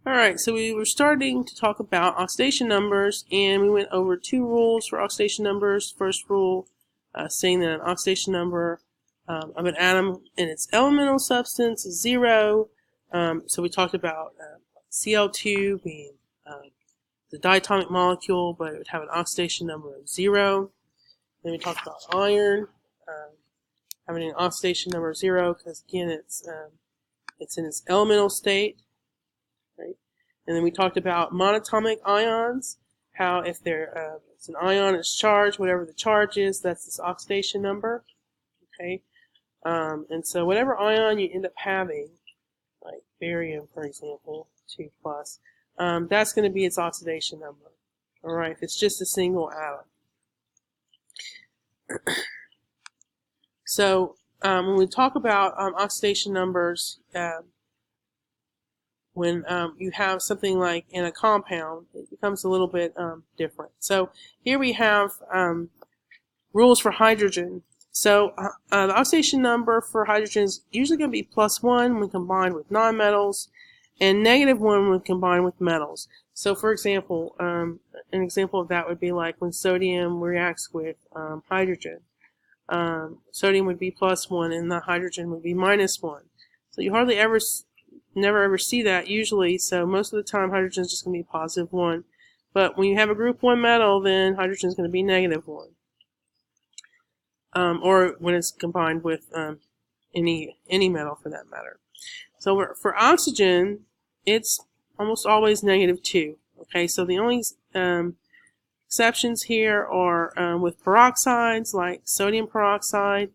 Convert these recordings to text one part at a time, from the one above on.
Alright, so we were starting to talk about oxidation numbers, and we went over two rules for oxidation numbers. First rule, saying that an oxidation number of an atom in its elemental substance is 0. So we talked about Cl2 being the diatomic molecule, but it would have an oxidation number of 0. Then we talked about iron having an oxidation number of 0 because, again, it's in its elemental state. Right? And then we talked about monatomic ions, how if it's an ion, it's charged, whatever the charge is, that's this oxidation number. Okay, and so whatever ion you end up having, like barium, for example, 2+, that's going to be its oxidation number. All right, if it's just a single atom. So when we talk about oxidation numbers, when you have something like in a compound, it becomes a little bit different. So here we have rules for hydrogen. So the oxidation number for hydrogen is usually going to be +1 when combined with nonmetals, and -1 when combined with metals. So for example, an example of that would be like when sodium reacts with hydrogen. Sodium would be +1 and the hydrogen would be -1. So you hardly ever never ever see that usually, so most of the time hydrogen is just going to be +1. But when you have a group 1 metal, then hydrogen is going to be -1. Or when it's combined with any metal for that matter. So for oxygen, it's almost always -2. Okay, so the only exceptions here are with peroxides like sodium peroxide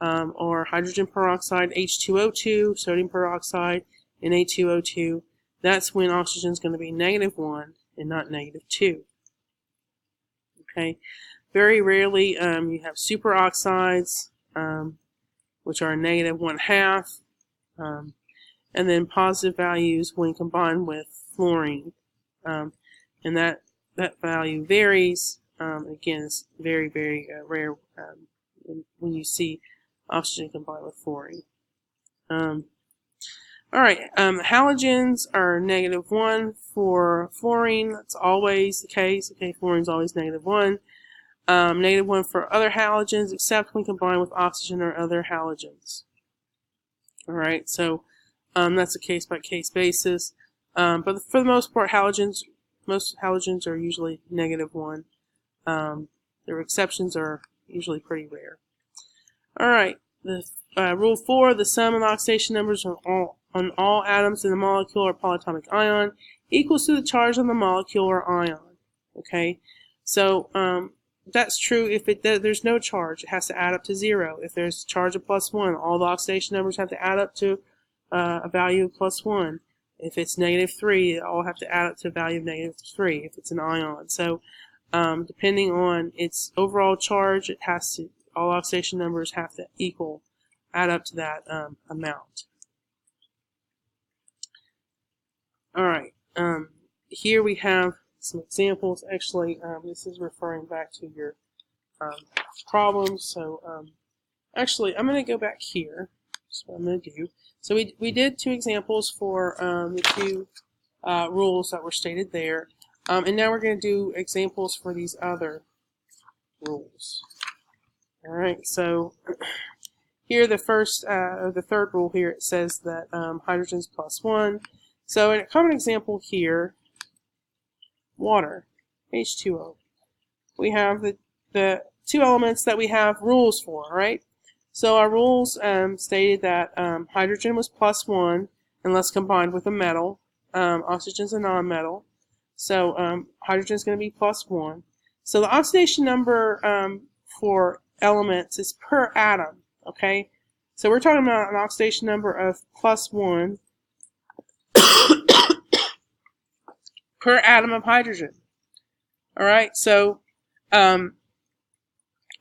or hydrogen peroxide, H2O2, sodium peroxide, and A2O2. That's when oxygen is going to be -1 and not -2. Okay, very rarely you have superoxides, which are -1/2, and then positive values when combined with fluorine, and that value varies. Again, it's very, very rare when you see oxygen combined with fluorine. Alright, halogens are -1 for fluorine. That's always the case. Okay, fluorine is always -1. -1 for other halogens, except when combined with oxygen or other halogens. Alright, so that's a case-by-case basis. But for the most part, most halogens are usually -1. Their exceptions are usually pretty rare. Alright, rule 4, the sum of oxidation numbers on all atoms in the molecule or polyatomic ion equals to the charge on the molecule or ion. Okay, so that's true if there's no charge. It has to add up to 0. If there's a charge of +1, all the oxidation numbers have to add up to a value of +1. If it's -3, they all have to add up to a value of -3 if it's an ion. So depending on its overall charge, all oxidation numbers have to add up to that amount. Alright, here we have some examples. Actually, this is referring back to your problems. So actually, I'm going to go back here. That's what I'm going to do. So we did two examples for the two rules that were stated there. And now we're going to do examples for these other rules. Alright, so here the third rule here, it says that hydrogen is +1. So in a common example here, water, H2O. We have the two elements that we have rules for, right? So our rules stated that hydrogen was +1 unless combined with a metal. Oxygen is a non-metal. So hydrogen is going to be +1. So the oxidation number for elements is per atom, okay? So we're talking about an oxidation number of +1 per atom of hydrogen. Alright, so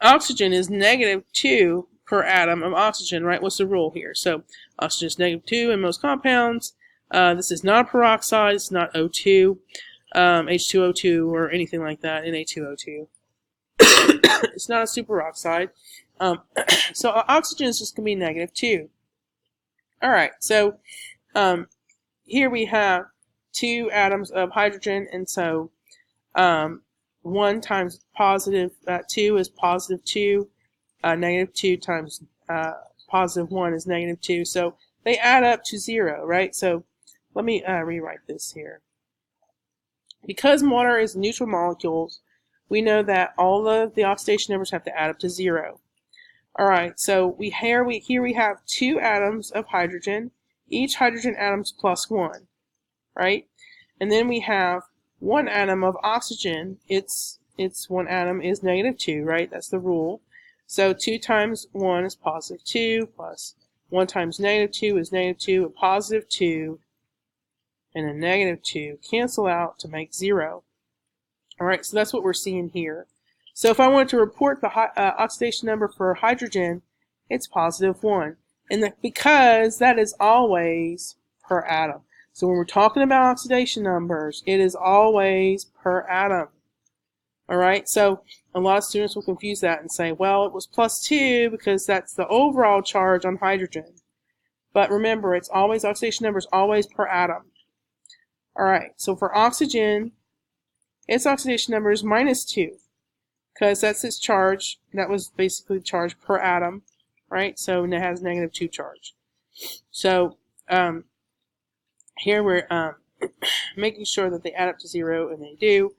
oxygen is -2 per atom of oxygen, right? What's the rule here? So oxygen is -2 in most compounds. This is not a peroxide, it's not O2, H2O2 or anything like that, Na2O2. It's not a superoxide. So oxygen is just going to be -2. Alright, so here we have 2 atoms of hydrogen, and so 1 times positive 2 is positive 2, negative 2 times positive 1 is negative 2. So they add up to 0, right? So let me rewrite this here. Because water is neutral molecules, we know that all of the oxidation numbers have to add up to 0. All right, so here we have 2 atoms of hydrogen. Each hydrogen atom's plus 1, right? And then we have 1 atom of oxygen. Its 1 atom is negative 2, right? That's the rule. So 2 times 1 is positive 2, plus 1 times negative 2 is negative 2, a positive 2, and a negative 2 cancel out to make 0. All right, so that's what we're seeing here. So if I wanted to report the oxidation number for hydrogen, it's positive 1. And because that is always per atom. So when we're talking about oxidation numbers, it is always per atom. All right, so a lot of students will confuse that and say, well, it was plus 2 because that's the overall charge on hydrogen. But remember, it's always, oxidation number is always per atom. All right, so for oxygen, its oxidation number is minus 2 because that's its charge. That was basically charge per atom, right? So it has negative 2 charge. So here we're making sure that they add up to 0, and they do.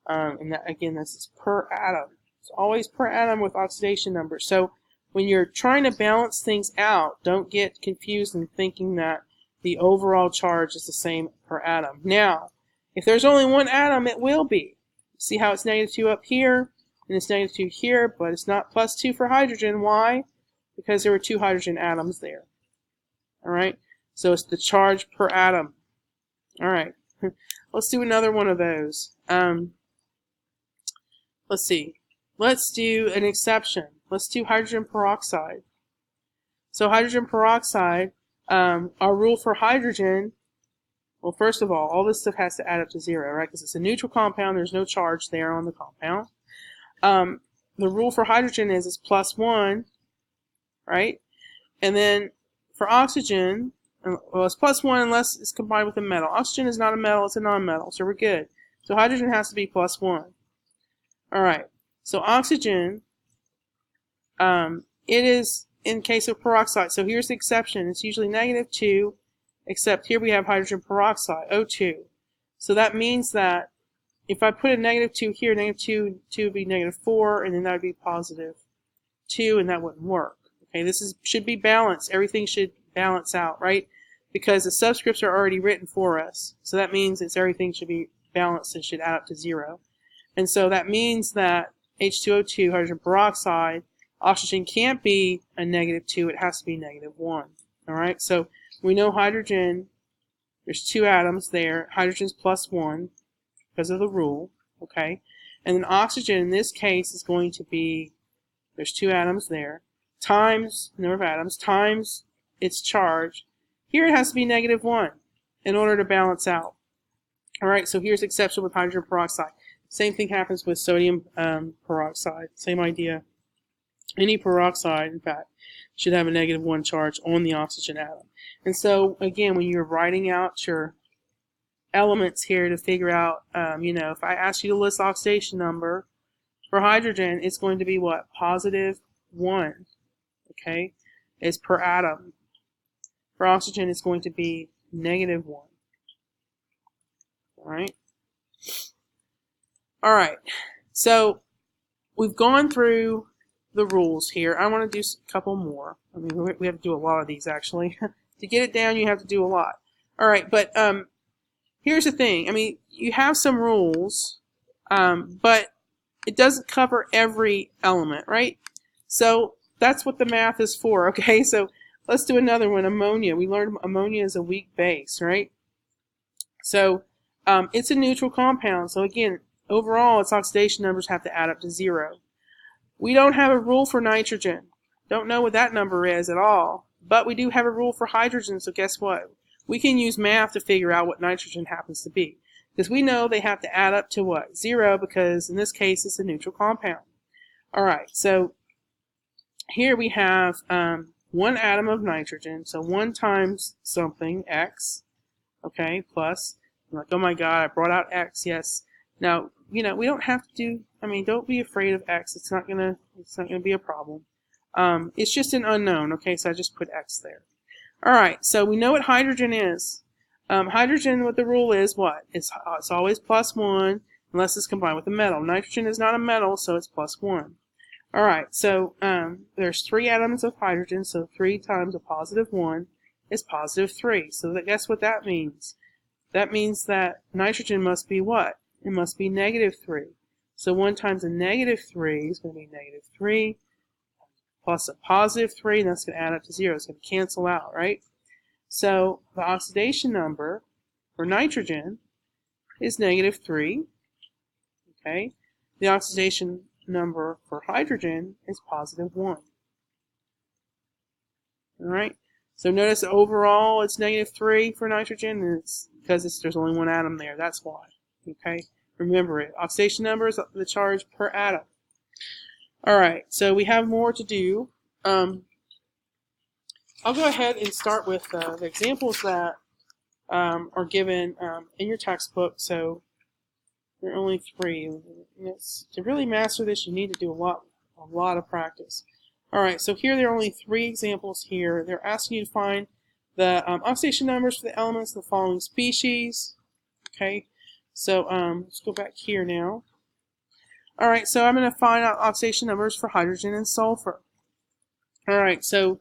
And that, again, this is per atom. It's always per atom with oxidation numbers. So when you're trying to balance things out, don't get confused in thinking that the overall charge is the same per atom. Now, if there's only 1 atom, it will be. See how it's negative 2 up here, and it's negative 2 here, but it's not plus 2 for hydrogen. Why? Because there were 2 hydrogen atoms there. All right, so it's the charge per atom. All right, let's do another one of those. Let's see. Let's do an exception. Let's do hydrogen peroxide. So hydrogen peroxide, our rule for hydrogen, well, first of all this stuff has to add up to 0, right? Because it's a neutral compound. There's no charge there on the compound. The rule for hydrogen is it's plus 1, right? And then for oxygen, well, it's plus 1 unless it's combined with a metal. Oxygen is not a metal, it's a non-metal, so we're good. So hydrogen has to be plus 1. All right, so oxygen, it is in case of peroxide. So here's the exception. It's usually negative 2, except here we have hydrogen peroxide, O2. So that means that if I put a negative 2 here, negative 2 would be negative 4, and then that would be positive 2, and that wouldn't work. Okay, this should be balanced. Everything should balance out, right? Because the subscripts are already written for us. So that means everything should be balanced and should add up to 0. And so that means that H2O2, hydrogen peroxide, oxygen can't be a negative 2. It has to be negative 1. All right, so we know hydrogen, there's 2 atoms there. Hydrogen's plus 1 because of the rule, okay? And then oxygen in this case is going to be, there's 2 atoms there, times the number of atoms, times its charge. Here it has to be negative 1 in order to balance out. All right, so here's exception with hydrogen peroxide. Same thing happens with sodium peroxide. Same idea. Any peroxide, in fact, should have a negative 1 charge on the oxygen atom. And so, again, when you're writing out your elements here to figure out, if I ask you to list oxidation number for hydrogen, it's going to be what? Positive 1, okay, is per atom. For oxygen, it's going to be negative 1. All right? All right, so we've gone through the rules here. I want to do a couple more. I mean, we have to do a lot of these, actually. To get it down, you have to do a lot. All right, but here's the thing. I mean, you have some rules, but it doesn't cover every element, right? So that's what the math is for, okay? So let's do another one, ammonia. We learned ammonia is a weak base, right? So it's a neutral compound. So again, overall, its oxidation numbers have to add up to 0. We don't have a rule for nitrogen. Don't know what that number is at all. But we do have a rule for hydrogen, so guess what? We can use math to figure out what nitrogen happens to be. Because we know they have to add up to what? 0, because in this case, it's a neutral compound. All right, so here we have 1 atom of nitrogen, so 1 times something, X, okay, plus You're like, oh my God, I brought out X. Yes. Now, we don't have to do. I mean, don't be afraid of X. It's not gonna be a problem. It's just an unknown. Okay, so I just put X there. All right. So we know what hydrogen is. Hydrogen, what the rule is, what? It's always +1 unless it's combined with a metal. Nitrogen is not a metal, so it's +1. All right. So there's 3 atoms of hydrogen, so 3 times a +1 is +3. So guess what that means? That means that nitrogen must be what? It must be -3. So 1 times a -3 is going to be -3 plus a +3, and that's going to add up to 0. It's going to cancel out, right? So the oxidation number for nitrogen is -3. Okay. The oxidation number for hydrogen is +1. All right. So notice overall it's -3 for nitrogen, and it's because there's only 1 atom there. That's why. Okay. Remember it. Oxidation number is the charge per atom. All right. So we have more to do. I'll go ahead and start with the examples that are given in your textbook. So there are only 3. To really master this, you need to do a lot of practice. All right, so here there are only 3 examples here. They're asking you to find the oxidation numbers for the elements of the following species. Okay, so let's go back here now. All right, so I'm going to find out oxidation numbers for hydrogen and sulfur. All right, so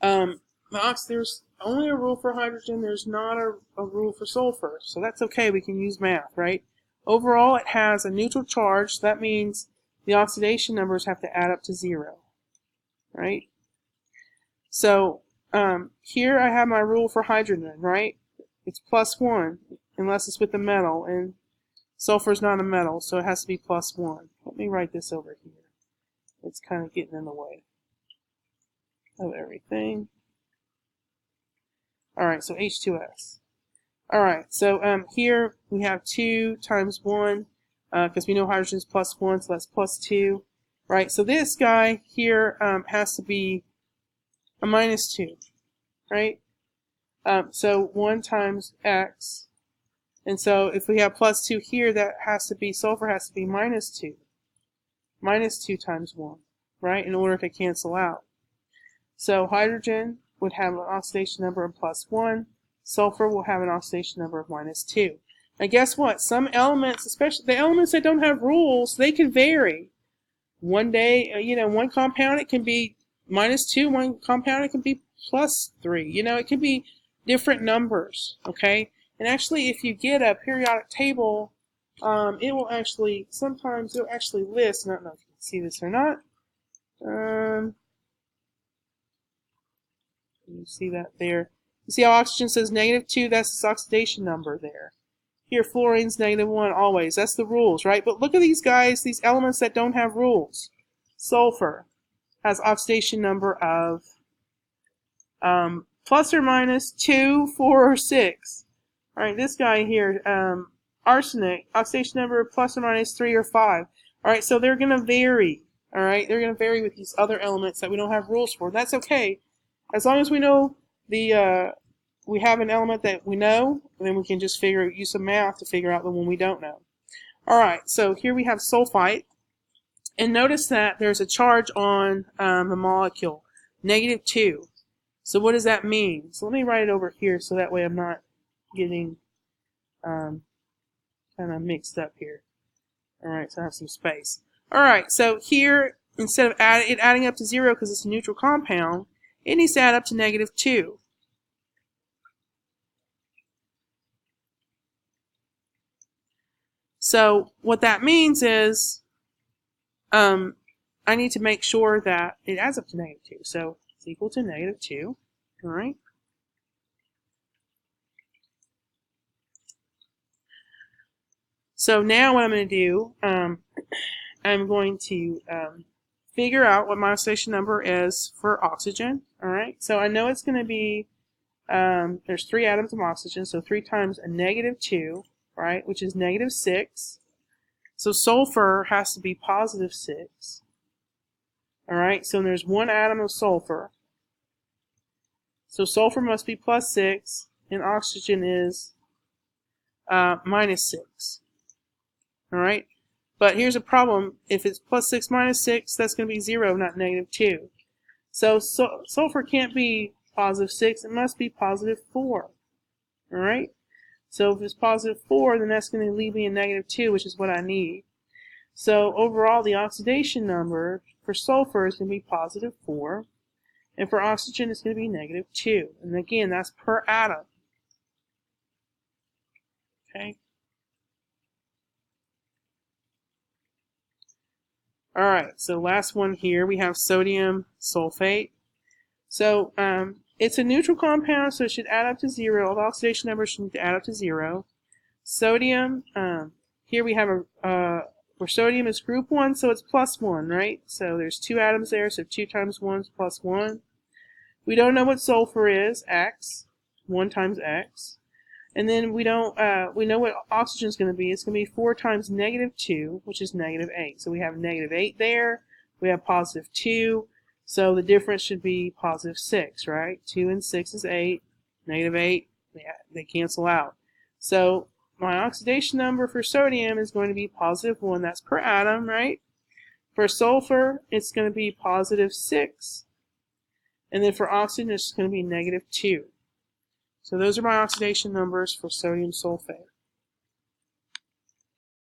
there's only a rule for hydrogen. There's not a rule for sulfur, so that's okay. We can use math, right? Overall, it has a neutral charge. That means the oxidation numbers have to add up to 0, right? So here I have my rule for hydrogen, right? It's +1 unless it's with a metal, and sulfur is not a metal, so it has to be +1. Let me write this over here. It's kind of getting in the way of everything. All right, so H2S. All right, so here we have 2 times 1, because we know hydrogen is +1, so that's +2, right? So this guy here has to be a -2, right? So 1 times X, and so if we have +2 here, that has to be, sulfur has to be -2. -2 times 1, right, in order to cancel out. So hydrogen would have an oxidation number of +1. Sulfur will have an oxidation number of -2. Now guess what? Some elements, especially the elements that don't have rules, they can vary. One day, one compound it can be -2, one compound it can be +3. It can be different numbers, okay? And actually, if you get a periodic table, it will actually, sometimes it'll actually list, I don't know if you can see this or not. You see that there? You see how oxygen says -2? That's its oxidation number there. Here, fluorine's -1 always. That's the rules, right? But look at these guys, these elements that don't have rules. Sulfur has oxidation number of plus or minus 2, 4, or 6. All right, this guy here, arsenic, oxidation number plus or minus 3 or 5. All right, so they're going to vary. All right, they're going to vary with these other elements that we don't have rules for. That's okay. As long as we know we have an element that we know, then we can just use some math to figure out the one we don't know. All right, so here we have sulfite, and notice that there's a charge on the molecule, -2. So what does that mean? So let me write it over here so that way I'm not getting kind of mixed up here. All right, so I have some space. All right, so here instead of adding up to 0 because it's a neutral compound, it needs to add up to -2. So what that means is I need to make sure that it adds up to -2. So it's equal to -2. All right. So now what I'm going to do, I'm going to figure out what my oxidation number is for oxygen. All right. So I know it's going to be, there's 3 atoms of oxygen, so 3 times a -2, right, which is -6. So sulfur has to be +6. All right. So there's 1 atom of sulfur. So sulfur must be +6, and oxygen is minus 6. All right? But here's a problem. If it's plus 6 minus 6, that's going to be 0, not negative 2. So sulfur can't be positive 6. It must be positive 4. All right? So if it's positive 4, then that's going to leave me a negative 2, which is what I need. So overall, the oxidation number for sulfur is going to be positive 4. And for oxygen, it's going to be negative 2. And again, that's per atom. Okay? All right, so last one here, we have sodium sulfate. So it's a neutral compound, so it should add up to 0. All the oxidation numbers should add up to 0. Sodium, here we have where sodium is group 1, so it's plus 1, right? So there's 2 atoms there, so 2 times 1 is plus 1. We don't know what sulfur is, X, 1 times X. And then we know what oxygen is going to be. It's going to be 4 times negative 2, which is negative 8. So we have negative 8 there. We have positive 2. So the difference should be positive 6, right? 2 and 6 is 8. Negative 8, they cancel out. So my oxidation number for sodium is going to be positive 1. That's per atom, right? For sulfur, it's going to be positive 6. And then for oxygen, it's going to be negative 2. So those are my oxidation numbers for sodium sulfate.